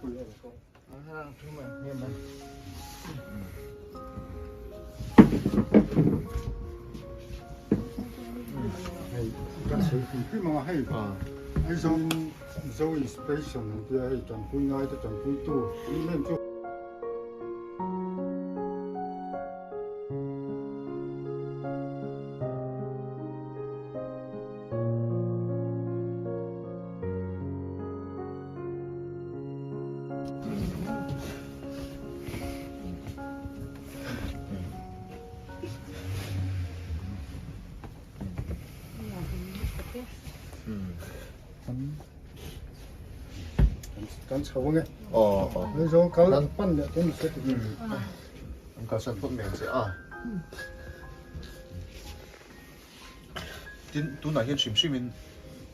quỷ ở đó. Thứ mà nghe mà. Hay, cái sự cái mà hay. Hay xong so inspiration thì hay chọn quỷ ngay thì chọn quỷ tu, nên cho. Gan chào nghe. Bây giờ cá pan nhẹ cũng sẽ được. Cá sấu phun miệng sẽ tu nãy hiện sim simin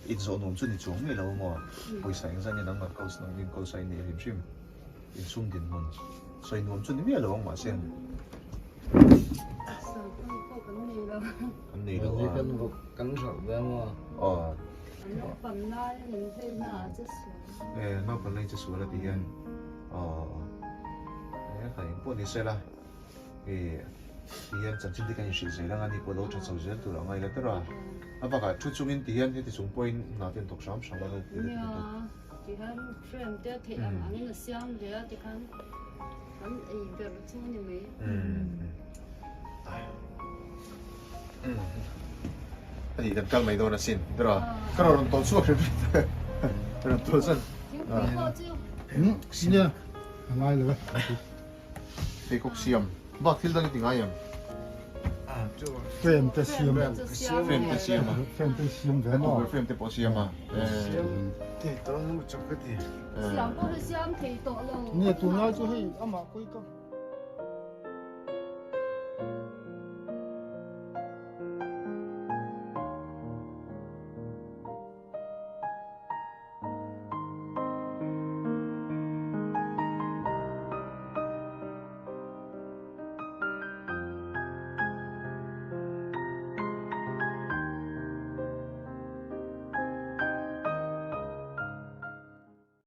ít số nôm chút ít chung này lâu mà pawisa anh rằng đang mặc câu sang những câu say này sim sim ít sung tiền môn say nôm chút này lâu mà xem cái này đâu à Cắn sầu ra mà. naupan laia mình thấy là chhetsual. naupan laia chhetsual là thì hian cái bộ này sẽ là thì hian chẳng chỉ cái gì sẽ là anh đi polo cho sầu riêng từ đó ngay là tất cả và cả chút chung in thì hian thì chung point nào tiền tục sắm sắm vào đâu thì hắn frame để thei avangin là siam để thì hắn việc là chung như vậy. Thì cần calma idona sin, pero non to suo che non to san. Xin nha. Ngay rồi. Pheikhawk siam. Ba thil dali tingayam. Frame te siam. Frame te siam. Frame te siam về nó. Frame te po siam à. Thì tao nó chọc cái gì. siam có siam thei tawh lo. Nè tụi nó cho hay ama quay con.